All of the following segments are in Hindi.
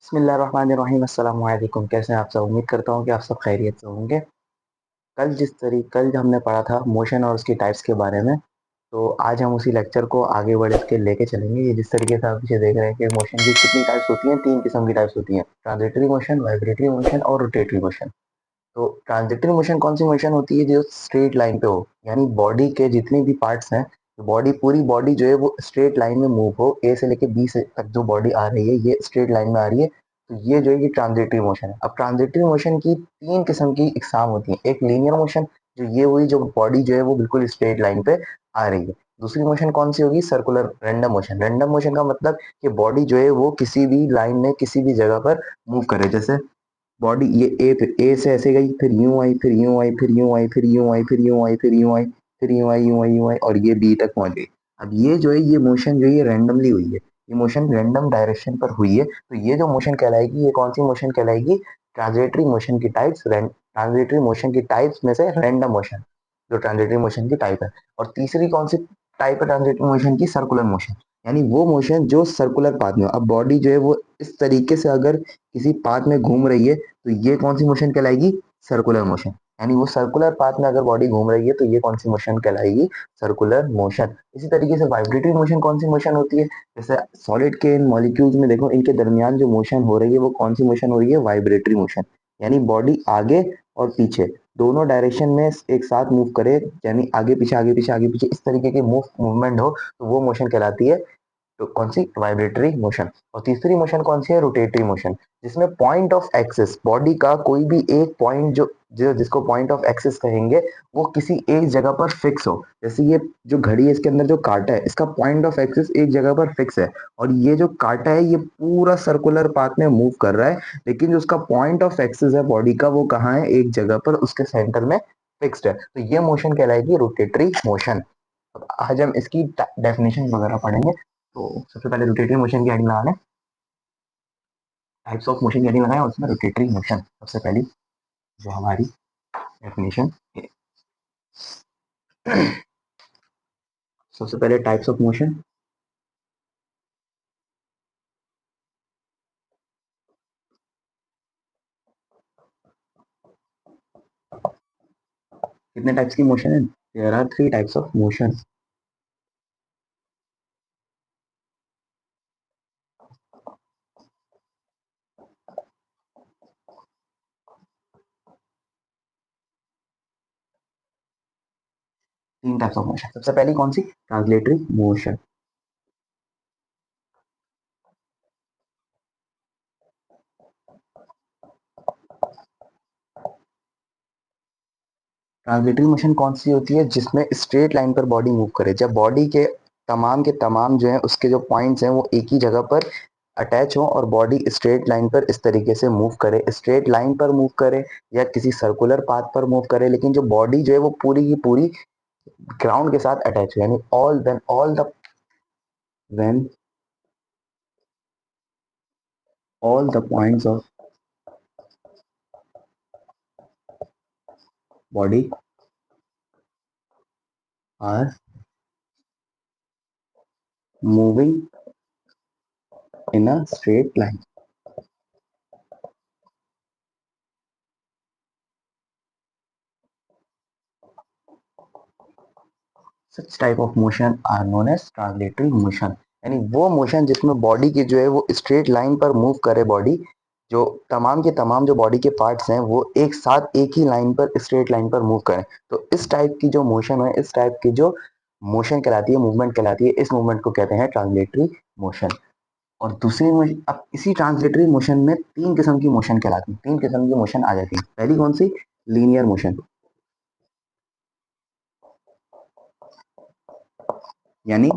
बिस्मिल्लाहिर्रहमानिर्रहीम अस्सलाम वालेकुम। कैसे हैं आप सब? उम्मीद करता हूँ कि आप सब खैरियत से होंगे। कल हमने पढ़ा था मोशन और उसकी टाइप्स के बारे में। तो आज हम उसी लेक्चर को आगे बढ़ के लेके चलेंगे। ये जिस तरीके से आप पीछे देख रहे हैं कि मोशन की कितनी टाइप्स होती हैं, 3 किस्म की टाइप्स होती हैं: ट्रांजिटरी मोशन, वाइब्रेटरी मोशन और रोटेटरी मोशन। तो ट्रांजिटरी मोशन कौन सी मोशन होती है? जो स्ट्रेट लाइन पे हो, यानी बॉडी के जितने भी पार्ट्स हैं, पूरी बॉडी जो है वो स्ट्रेट लाइन में मूव हो। ए से लेके बी से तक जो बॉडी आ रही है ये स्ट्रेट लाइन में आ रही है, तो ये जो है ये ट्रांजिटरी मोशन है। अब ट्रांजिटरी मोशन की 3 किस्म की इकसाम होती है। एक लीनियर मोशन, जो ये हुई जो बॉडी जो है वो बिल्कुल स्ट्रेट लाइन पे आ रही है। दूसरी मोशन कौन सी होगी? Circular random motion. Random motion का मतलब कि बॉडी जो है वो किसी भी लाइन में किसी भी जगह पर मूव करे। जैसे बॉडी ये ए, फिर ए से ऐसे गई, फिर यूं आई, फिर यूं आई, फिर यूं आई, फिर यूं आई, फिर यूं आई, फिर यूं आई, फिर यूं आई, यूं आई, यूं आई, और ये बी तक पहुंच गई। अब ये जो है ये मोशन जो है ये रैंडमली हुई है, ये मोशन रैंडम डायरेक्शन पर हुई है। तो ये जो मोशन कहलाएगी, ये कौन सी मोशन कहलाएगी? ट्रांजिटरी मोशन की टाइप्स। ट्रांजिटरी मोशन की टाइप्स में से रैंडम मोशन जो ट्रांजिटरी मोशन की टाइप है। और तीसरी कौन सी टाइप है ट्रांजिटरी मोशन की? सर्कुलर मोशन, यानी वो मोशन जो सर्कुलर पाथ में हो। अब बॉडी जो है वो इस तरीके से अगर किसी पाथ में घूम रही है, तो ये कौन सी मोशन कहलाएगी? Circular motion. यानी वो सर्कुलर पाथ में अगर बॉडी घूम रही है तो ये कौन सी मोशन कहलाएगी? Circular motion. इसी तरीके से वाइब्रेटरी मोशन कौन सी मोशन होती है? जैसे सॉलिड के इन मॉलिक्यूल्स में देखो, इनके दरमियान जो मोशन हो रही है वो कौन सी मोशन हो रही है? Vibratory motion. यानी बॉडी आगे और पीछे दोनों डायरेक्शन में एक साथ मूव करे, यानी आगे पीछे आगे पीछे आगे पीछे इस तरीके की मूवमेंट हो, तो वो मोशन कहलाती है तो कौन सी? Vibratory motion. और तीसरी मोशन कौन सी है? रोटेटरी मोशन, जिसमें पॉइंट ऑफ एक्सिस, बॉडी का कोई भी एक पॉइंट जिसको पॉइंट ऑफ एक्सिस कहेंगे, वो किसी एक जगह पर फिक्स हो। जैसे ये जो घड़ी है इसके अंदर जो कांटा है, इसका पॉइंट ऑफ एक्सिस एक जगह पर फिक्स है, और ये जो कांटा है ये पूरा सर्कुलर पाथ में मूव कर रहा है, लेकिन जो उसका पॉइंट ऑफ एक्सिस है बॉडी का वो कहाँ है? एक जगह पर उसके सेंटर में फिक्स्ड है। तो ये मोशन कहलाएगी रोटेटरी मोशन। अब आज हम इसकी डेफिनेशन वगैरह पढ़ेंगे। तो सबसे पहले रोटेटरी मोशन की हेडिंग लगाना है। टाइप्स ऑफ मोशन की हेडिंग लगाए और उसमें रोटेटरी मोशन सबसे पहली जो हमारी डेफिनेशन है। सबसे पहले टाइप्स ऑफ मोशन। कितने टाइप्स की मोशन है? There are 3 types of motion. तीन टाइप्स ऑफ मोशन। सबसे पहली कौन सी? Translatory motion. ट्रांसलेटरी मोशन कौन सी होती है? जिसमें स्ट्रेट लाइन पर बॉडी मूव करे। जब बॉडी के तमाम जो है उसके जो पॉइंट्स हैं वो एक ही जगह पर अटैच हो और बॉडी स्ट्रेट लाइन पर इस तरीके से मूव करे, स्ट्रेट लाइन पर मूव करे या किसी सर्कुलर पाथ पर मूव करे, लेकिन जो बॉडी जो है वो पूरी की पूरी ग्राउंड के साथ अटैच हो। यानी when all the points of body are moving in a straight line. Such type of motion are known as translatory motion। यानी वो मोशन जिसमें बॉडी की जो है वो स्ट्रेट लाइन पर मूव करे। बॉडी जो तमाम के तमाम जो बॉडी के पार्ट्स हैं वो एक साथ एक ही लाइन पर स्ट्रेट लाइन पर मूव करें। तो इस टाइप की जो मोशन है, इस टाइप की जो मोशन कहलाती है, मूवमेंट कहलाती है, इस मूवमेंट को कहते हैं ट्रांसलेटरी मोशन। और अब इसी ट्रांसलेटरी मोशन में 3 किस्म की मोशन कहलाती है, 3 किस्म की मोशन आ जाती है। पहली कौन सी? लीनियर मोशन, यानी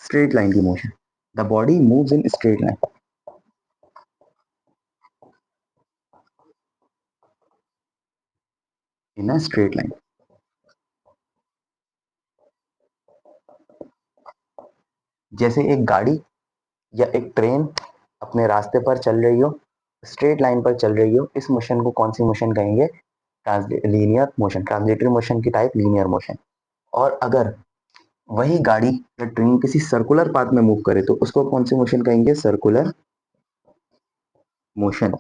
स्ट्रेट लाइन की motion. The body moves in straight line, in a straight line. जैसे एक गाड़ी या एक ट्रेन अपने रास्ते पर चल रही हो, स्ट्रेट लाइन पर चल रही हो, इस मोशन को कौन सी मोशन कहेंगे? Linear motion. ट्रांसलेटरी मोशन की टाइप लीनियर मोशन। और अगर वही गाड़ी या ट्रेन किसी सर्कुलर पाथ में मूव करे तो उसको कौन सी मोशन कहेंगे? Circular motion,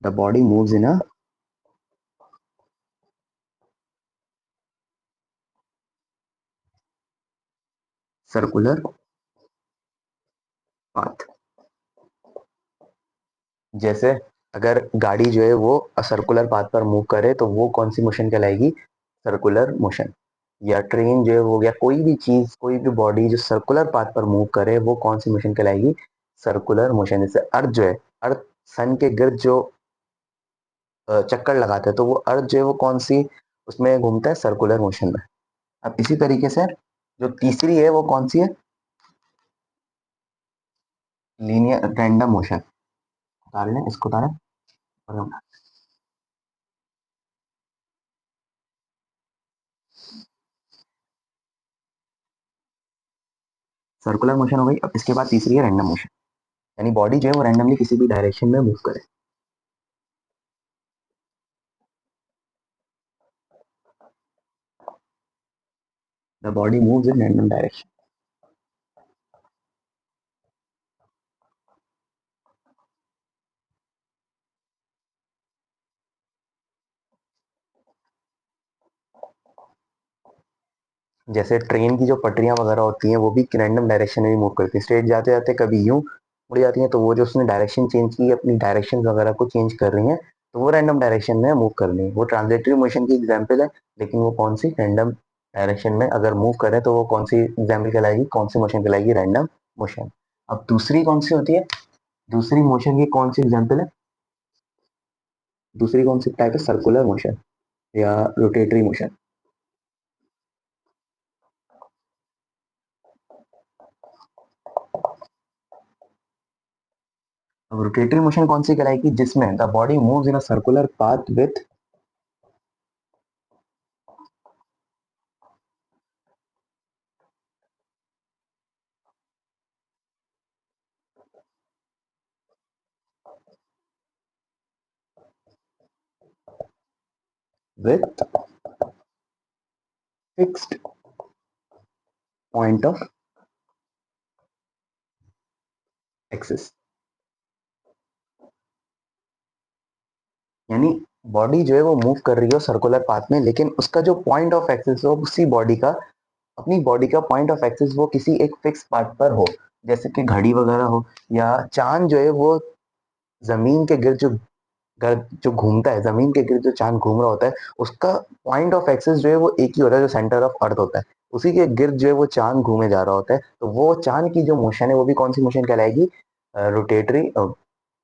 the body moves in a circular path. जैसे अगर गाड़ी जो है वो सर्कुलर पाथ पर मूव करे तो वो कौन सी मोशन कहलाएगी, सर्कुलर मोशन। या ट्रेन जो है वो, या कोई भी चीज, कोई भी बॉडी जो सर्कुलर पाथ पर मूव करे वो कौन सी मोशन कहलाएगी, सर्कुलर मोशन। जैसे अर्थ जो है, अर्थ सन के गिर्द जो चक्कर लगाते हैं तो वो अर्थ जो है वो कौन सी उसमें घूमता है, सर्कुलर मोशन में। अब इसी तरीके से जो तीसरी है वो कौन सी है, लीनियर रैंडम मोशन। उतार लें इसको, उतारें और सर्कुलर मोशन हो गई। अब इसके बाद तीसरी है रैंडम मोशन, यानी बॉडी जो है वो रैंडमली किसी भी डायरेक्शन में मूव करे। The body moves in random direction. जैसे ट्रेन की जो पटरियां वगैरह होती हैं वो भी रैंडम डायरेक्शन में मूव करती हैं, स्ट्रेट जाते जाते कभी यूं मुड़ जाती हैं, तो वो जो उसने डायरेक्शन चेंज की, अपनी डायरेक्शन वगैरह को चेंज कर रही हैं, तो वो रैंडम डायरेक्शन में मूव कर रही है। वो ट्रांजिटरी मोशन की एग्जाम्पल है, लेकिन वो कौन सी, रैंडम डायरेक्शन में अगर मूव करें तो वो कौन सी एग्जाम्पल कहलाएगी, कौन सी मोशन कहलाएगी, रैंडम मोशन। अब दूसरी कौन सी होती है, दूसरी मोशन की कौन सी एग्जाम्पल है, दूसरी कौन सी टाइप है, सर्कुलर मोशन या रोटेटरी मोशन। अब रोटेटरी मोशन कौन सी कहलाएगी, जिसमें the body moves in a circular path with fixed point of axis. यानी बॉडी जो है वो मूव कर रही हो सर्कुलर पाथ में, लेकिन उसका जो पॉइंट ऑफ एक्सेस हो उसी बॉडी का, अपनी बॉडी का पॉइंट ऑफ एक्सेस वो किसी एक फिक्स पार्ट पर हो। जैसे कि घड़ी वगैरह हो, या चांद जो है वो जमीन के गिर्द जो घूमता है, जमीन के गिर्द जो चांद घूम रहा होता है, उसका पॉइंट ऑफ एक्सेस जो है वो एक ही होता है, जो सेंटर ऑफ अर्थ होता है, उसी के गिर्द जो है वो चांद घूमे जा रहा होता है। तो वो चांद की जो मोशन है वो भी कौन सी मोशन कहलाएगी, रोटेटरी,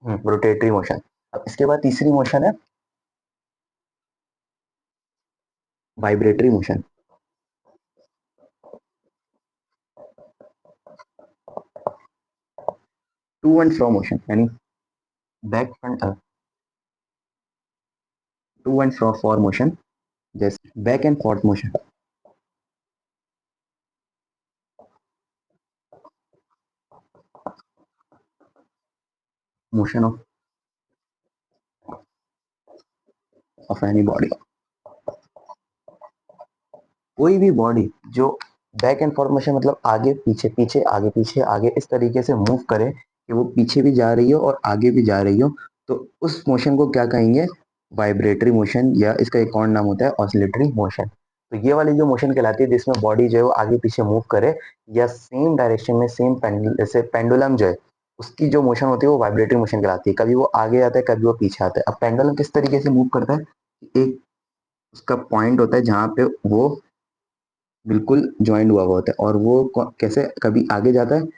रोटेटरी मोशन। अब इसके बाद तीसरी मोशन है vibratory motion, to and fro motion, यानी back front, to and fro for motion, जैसे back and forth motion, motion of any body. कोई भी बॉडी जो बैक एंड फोर्थ मोशन, मतलब आगे पीछे, पीछे आगे, पीछे आगे, इस तरीके से मूव करे कि वो पीछे भी जा रही हो और आगे भी जा रही हो, तो उस मोशन को क्या कहेंगे, वाइब्रेटरी मोशन, या इसका एक और नाम होता है ऑसिलेटरी मोशन। तो ये वाली जो मोशन कहलाती है जिसमें बॉडी जो है वो आगे पीछे मूव करे, या सेम डायरेक्शन में, सेम जैसे पेंडुलम जो है उसकी जो मोशन होती है वो वाइब्रेटरी मोशन कहलाती है। कभी वो आगे आता है, कभी वो पीछे आता है। अब पेंडुलम किस तरीके से मूव करता है, एक उसका पॉइंट होता है जहाँ पे वो बिल्कुल जॉइंट हुआ हुआ होता है, और वो कैसे कभी आगे जाता है,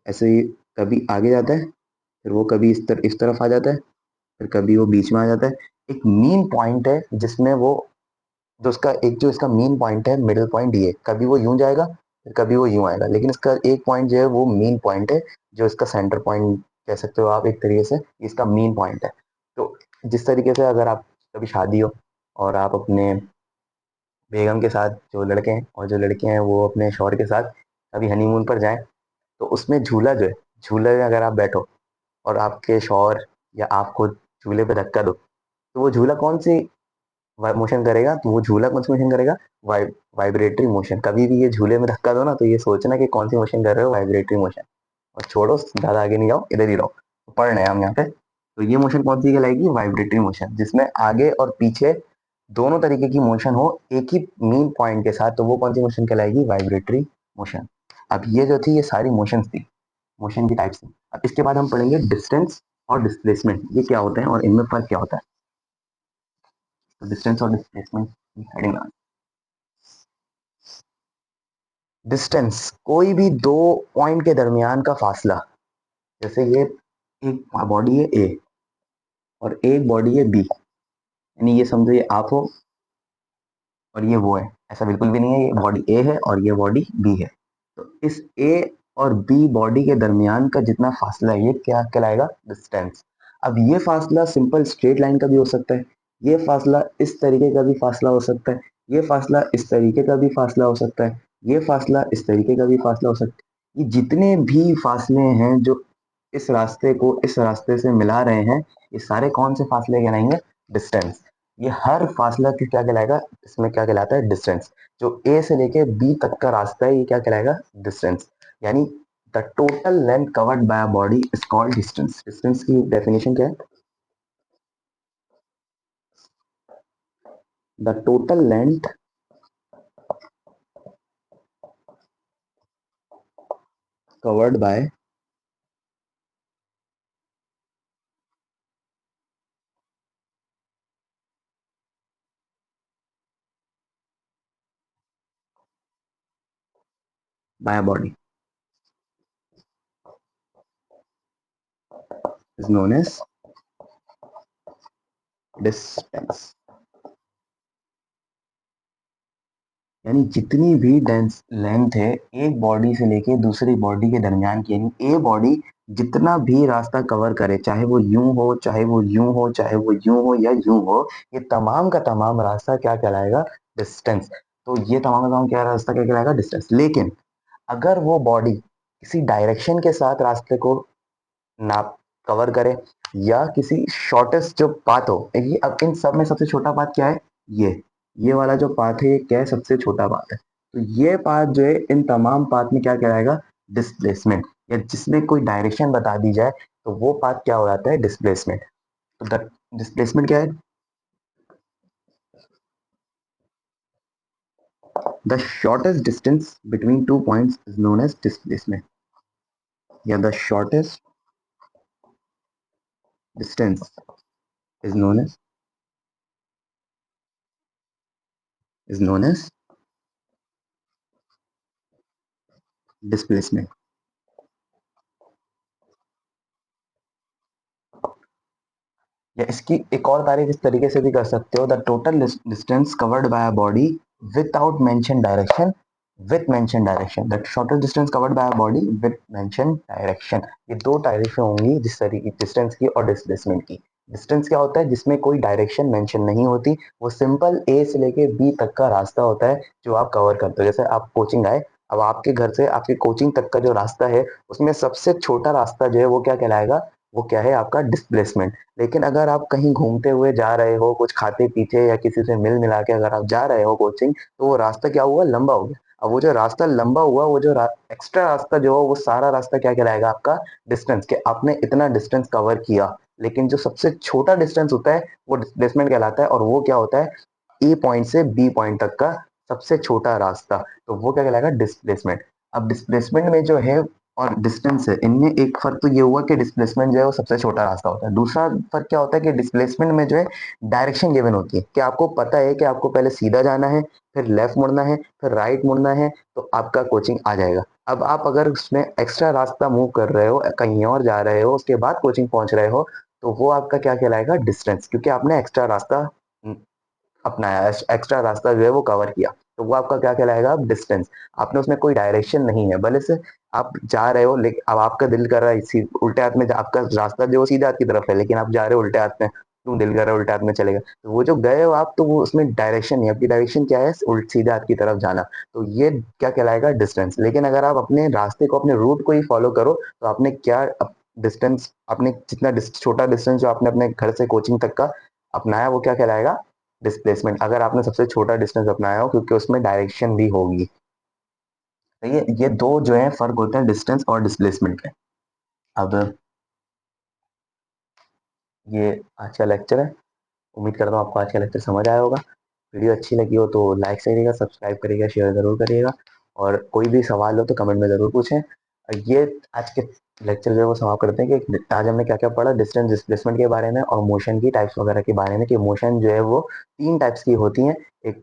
ऐसे ही कभी आगे जाता है, फिर वो कभी इस तरफ आ जाता है, फिर कभी वो बीच में आ जाता है। एक मीन पॉइंट है जिसमें वो, जो उसका एक, जो इसका मेन पॉइंट है, मिडिल पॉइंट ये, कभी वो यूं जाएगा, फिर कभी वो यूं आएगा, लेकिन इसका एक पॉइंट जो है वो मेन पॉइंट है, जो इसका सेंटर पॉइंट कह सकते हो आप एक तरीके से, इसका मेन पॉइंट है। तो जिस तरीके से अगर आप कभी शादी हो और आप अपने बेगम के साथ, जो लड़के हैं और जो लड़के हैं वो अपने शौहर के साथ कभी हनीमून पर जाएं, तो उसमें झूला जो है, झूले में अगर आप बैठो और आपके शौहर या आप खुद झूले पे धक्का दो, तो वो झूला कौन सी मोशन करेगा, तो वो झूला कौन सी मोशन करेगा, वाइब्रेटरी मोशन। कभी भी ये झूले में धक्का दो ना, तो ये सोचना कि कौन सी मोशन कर रहे हो, वाइब्रेटरी मोशन। और छोड़ो, ज़्यादा आगे नहीं जाओ, इधर ही रहो। तो पढ़ रहे हैं हम यहाँ पे। तो ये मोशन कौन सी कहलाएगी? वाइब्रेटरी मोशन, जिसमें आगे और पीछे दोनों तरीके की मोशन हो एक ही मेन पॉइंट के साथ, तो वो कौन सी मोशन कहलाएगी? Vibratory motion. अब ये जो थी, ये सारी मोशंस थी, मोशन की टाइप्स थी। अब इसके बाद हम पढ़ेंगे डिस्टेंस और डिस्प्लेसमेंट, ये क्या होते हैं और इनमें फर्क क्या होता है। तो डिस्टेंस और डिस्प्लेसमेंट की हेडिंग। डिस्टेंस, कोई भी दो पॉइंट के दरमियान का फासला। जैसे ये एक बॉडी है ए और एक बॉडी है बी, यानी ये समझो ये आप हो और ये वो है, ऐसा बिल्कुल भी नहीं है। ये बॉडी ए है और ये बॉडी बी है। तो इस ए और बी बॉडी के दरमियान का जितना फासला है, ये क्या कहलाएगा? डिस्टेंस। अब ये फासला सिंपल स्ट्रेट लाइन का भी हो सकता है, ये फासला इस तरीके का भी फासला हो सकता है, ये फासला इस तरीके का भी फासला हो सकता है, ये फासला इस तरीके का भी फासला हो सकता है। ये जितने भी फासले हैं जो इस रास्ते को इस रास्ते से मिला रहे हैं, ये सारे कौन से फासले कहलाएंगे? डिस्टेंस। ये हर फासला की क्या कहलाएगा? इसमें क्या कहलाता है? डिस्टेंस। जो ए से लेके बी तक का रास्ता है, ये क्या कहलाएगा? डिस्टेंस। यानी the total length covered by a body is called distance. Distance की डेफिनेशन क्या है? The total length covered by a body is known as distance. यानी जितनी भी डेंस लेंथ है एक बॉडी से लेके दूसरी बॉडी के दरमियान की, यानी ए बॉडी जितना भी रास्ता कवर करे, चाहे वो यूं हो, चाहे वो यूं हो, चाहे वो यूं हो या यूं हो, ये तमाम का तमाम रास्ता क्या कहलाएगा? डिस्टेंस। तो ये तमाम का तमाम क्या रास्ता क्या कहलाएगा? डिस्टेंस। लेकिन अगर वो बॉडी किसी डायरेक्शन के साथ रास्ते को नाप कवर करे या किसी शॉर्टेस्ट जो पाथ हो, ये अब इन सब में सबसे छोटा पाथ क्या है? ये वाला जो पाथ है, ये क्या है? सबसे छोटा पाथ है। तो ये पाथ जो है, इन तमाम पाथ में क्या कहलाएगा? डिस्प्लेसमेंट। या जिसमें कोई डायरेक्शन बता दी जाए तो वो पाथ क्या हो जाता है? डिस्प्लेसमेंट। तो डिस्प्लेसमेंट क्या है? The shortest distance between two points is known as displacement, या the shortest distance is known as displacement. या इसकी एक और तारीफ इस तरीके से भी कर सकते हो, the total distance covered by a body without mention direction with mention direction, the shortest distance covered by a body with mention direction. ये दो तारीफें होंगी जिस तरीके डिस्टेंस की और डिस्प्लेसमेंट की। डिस्टेंस क्या होता है? जिसमें कोई डायरेक्शन मेंशन नहीं होती, वो सिंपल ए से लेके बी तक का रास्ता होता है जो आप कवर करते हो। जैसे आप कोचिंग आए, अब आपके घर से आपके कोचिंग तक का जो रास्ता है, उसमें सबसे छोटा रास्ता जो है वो क्या कहलाएगा? वो क्या है? आपका डिस्प्लेसमेंट। लेकिन अगर आप कहीं घूमते हुए जा रहे हो, कुछ खाते पीते या किसी से मिल मिला के अगर आप जा रहे हो कोचिंग, तो वो रास्ता क्या हुआ? लंबा हो गया। अब वो जो रास्ता लंबा हुआ, वो जो एक्स्ट्रा रास्ता जो हो, वो सारा रास्ता क्या कहलाएगा? आपका डिस्टेंस। कि आपने इतना डिस्टेंस कवर किया। लेकिन जो सबसे छोटा डिस्टेंस होता है वो डिस्प्लेसमेंट कहलाता है, और वो क्या होता है? ए पॉइंट से बी पॉइंट तक का सबसे छोटा रास्ता, तो वो क्या कहलाएगा? डिस्प्लेसमेंट। अब डिस्प्लेसमेंट में जो है और डिस्टेंस है, इनमें एक फर्क तो ये हुआ कि डिस्प्लेसमेंट जो है वो सबसे छोटा रास्ता होता है। दूसरा फर्क क्या होता है कि डिस्प्लेसमेंट में जो है डायरेक्शन गिवन होती है, कि आपको पता है कि आपको पहले सीधा जाना है, फिर लेफ्ट मुड़ना है, फिर राइट मुड़ना है, तो आपका कोचिंग आ जाएगा। अब आप अगर उसमें एक्स्ट्रा रास्ता मूव कर रहे हो, कहीं और जा रहे हो, उसके बाद कोचिंग पहुंच रहे हो, तो वो आपका क्या कहलाएगा? डिस्टेंस, क्योंकि आपने एक्स्ट्रा रास्ता अपनाया, एक्स्ट्रा रास्ता जो है वो कवर किया, तो वो आपका क्या कहलाएगा? डिस्टेंस। आपने उसमें कोई डायरेक्शन नहीं है, भले से आप जा रहे हो, लेकिन अब आपका दिल कर रहा है इसी उल्टे हाथ में, आपका रास्ता जो सीधे हाथ की तरफ है, लेकिन आप जा रहे हो उल्टे हाथ में, क्यों? दिल कर रहा है उल्टे हाथ में चलेगा, तो वो जो गए हो आप, तो वो उसमें डायरेक्शन नहीं है। आपकी डायरेक्शन क्या है? सीधे हाथ की तरफ जाना। तो ये क्या कहलाएगा? डिस्टेंस। लेकिन अगर आप अपने रास्ते को, अपने रूट को ही फॉलो करो, तो आपने क्या डिस्टेंस, आपने जितना छोटा डिस्टेंस जो आपने अपने घर से कोचिंग तक का अपनाया, वो क्या कहलाएगा? डिस्प्लेसमेंट। अगर आपने सबसे छोटा डिस्टेंस अपनाया हो, क्योंकि उसमें डायरेक्शन भी होगी। तो ये दो जो है फर्क होते हैं डिस्टेंस और डिस्प्लेसमेंट के। अब ये आज का लेक्चर है। उम्मीद करता हूँ आपको आज का लेक्चर समझ आया होगा। वीडियो अच्छी लगी हो तो लाइक करिएगा, सब्सक्राइब करिएगा, शेयर ज़रूर करिएगा, और कोई भी सवाल हो तो कमेंट में ज़रूर पूछें। ये आज के लेक्चर जो है वो समाप्त करते हैं कि आज हमने क्या क्या पढ़ा डिस्टेंस डिस्प्लेसमेंट के बारे में और मोशन की टाइप्स वगैरह के बारे में, कि मोशन जो है वो 3 टाइप्स की होती हैं। एक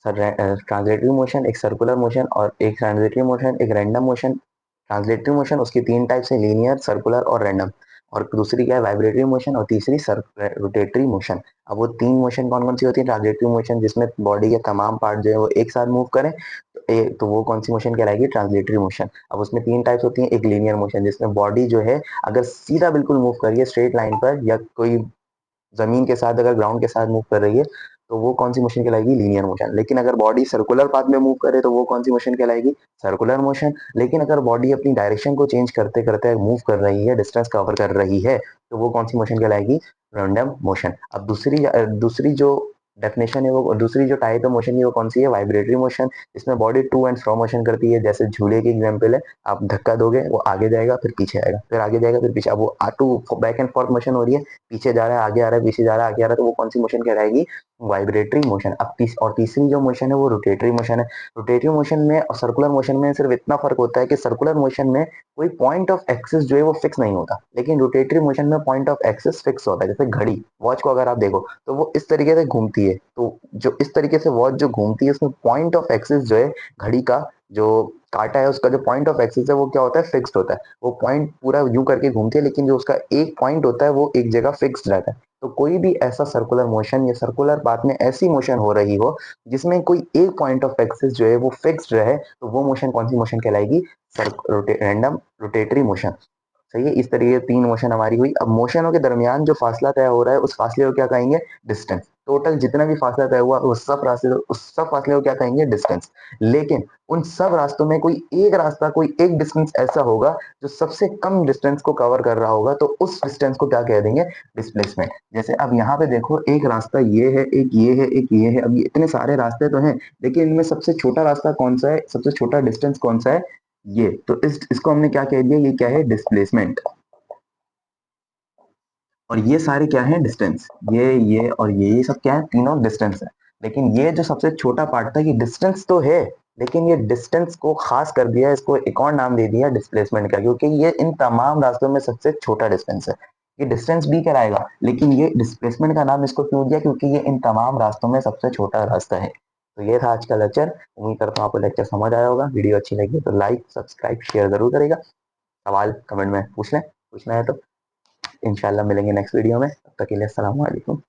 ट्रांसलेटरी मोशन, एक सर्कुलर मोशन और एक ट्रांजिटरी मोशन, एक रैंडम मोशन। ट्रांसलेटरी मोशन उसकी 3 टाइप्स है, लीनियर, सर्कुलर और रैंडम। और दूसरी क्या है, वाइब्रेटरी मोशन, और तीसरी रोटेटरी मोशन। अब वो 3 मोशन कौन कौन सी होती है? ट्रांसलेटरी मोशन जिसमें बॉडी के तमाम पार्ट जो है वो एक साथ मूव करें, तो वो कौन सी मोशन कहलाएगी? Translatory motion. अब उसमें 3 टाइप्स होती हैं। एक लीनियर मोशन जिसमें बॉडी जो है अगर सीधा बिल्कुल मूव करिए स्ट्रेट लाइन पर, या कोई जमीन के साथ अगर ग्राउंड के साथ मूव कर रही है, तो वो कौन सी मोशन कहलाएगी? Linear motion. लेकिन अगर बॉडी सर्कुलर पाथ में मूव करे तो वो कौन सी मोशन कहलाएगी? Circular motion. लेकिन अगर बॉडी अपनी डायरेक्शन को चेंज करते करते मूव कर रही है, डिस्टेंस कवर कर रही है, तो वो कौन सी मोशन कहलाएगी? Random motion. अब दूसरी जो डेफिनेशन है, वो दूसरी जो टाइप है मोशन की, वो कौन सी है? Vibratory motion. इसमें body to and fro motion करती है। जैसे झूले की एग्जाम्पल है, आप धक्का दोगे वो आगे जाएगा फिर पीछे आएगा, फिर आगे जाएगा फिर पीछे। अब वो to back and forth motion हो रही है, पीछे जा रहा है आगे आ रहा है, पीछे जा रहा है आगे आ रहा है, तो वो कौन सी मोशन कहलाएगी? Vibratory motion. अब तीसरी जो मोशन है वो रोटेटरी मोशन है। रोटेटरी मोशन में और सर्कुलर मोशन में सिर्फ इतना फर्क होता है कि सर्कुलर मोशन में कोई पॉइंट ऑफ एक्सिस जो है वो फिक्स नहीं होता, लेकिन रोटेटरी मोशन में पॉइंट ऑफ एक्सिस फिक्स होता है। जैसे घड़ी, वॉच को अगर आप देखो तो वो इस तरीके से घूमती है, तो जो इस तरीके से वॉच जो घूमती है उसमें पॉइंट ऑफ एक्सिस जो है घड़ी का, जो काटा है उसका जो पॉइंट ऑफ एक्सिस है वो क्या होता है? फिक्स्ड होता है। वो पॉइंट पूरा यूं करके घूमती है, लेकिन जो उसका एक पॉइंट होता है वो एक जगह फिक्स्ड रहता है। तो कोई भी ऐसा सर्कुलर मोशन या सर्कुलर पाथ में ऐसी मोशन हो रही हो जिसमें कोई एक पॉइंट ऑफ एक्सिस जो है वो फिक्स्ड रहे, तो वो मोशन कौन सी मोशन कहलाएगी? Random rotatory motion. सही है। इस तरीके 3 मोशन हमारी हुई। अब मोशनों के दरमियान जो फासला तय हो रहा है उस फासले को क्या कहेंगे? डिस्टेंस। टोटल जितना भी फासला तय हुआ उस सब फासले को क्या कहेंगे? डिस्टेंस। लेकिन उन सब रास्तों में कोई एक रास्ता, कोई एक डिस्टेंस ऐसा होगा जो सबसे कम डिस्टेंस को कवर कर रहा होगा, तो उस डिस्टेंस को क्या कह देंगे? डिस्प्लेसमेंट। जैसे अब यहाँ पे देखो, एक रास्ता ये है, एक ये है, एक ये है। अब ये इतने सारे रास्ते तो हैं, लेकिन इनमें सबसे छोटा रास्ता कौन सा है? सबसे छोटा डिस्टेंस कौन सा है? ये तो इसको हमने क्या कह दिया? ये क्या है? डिस्प्लेसमेंट। और ये सारे क्या है? डिस्टेंस। ये और ये सब क्या है? तीनों डिस्टेंस है। लेकिन ये जो सबसे छोटा पार्ट था, ये डिस्टेंस तो है, लेकिन ये डिस्टेंस को खास कर दिया, इसको एक और नाम दे दिया डिस्प्लेसमेंट का, क्योंकि ये इन तमाम रास्तों में सबसे छोटा डिस्टेंस है। ये डिस्टेंस भी कराएगा, लेकिन ये डिस्प्लेसमेंट का नाम इसको क्यों दिया? क्योंकि ये इन तमाम रास्तों में सबसे छोटा रास्ता है। तो ये था आज का लेक्चर। उम्मीद करता हूँ आपको लेक्चर समझ आया होगा। वीडियो अच्छी लगी तो लाइक सब्सक्राइब शेयर जरूर करेगा। सवाल कमेंट में पूछना है तो इंशाल्लाह मिलेंगे नेक्स्ट वीडियो में। तब तक के लिए अस्सलाम वालेकुम।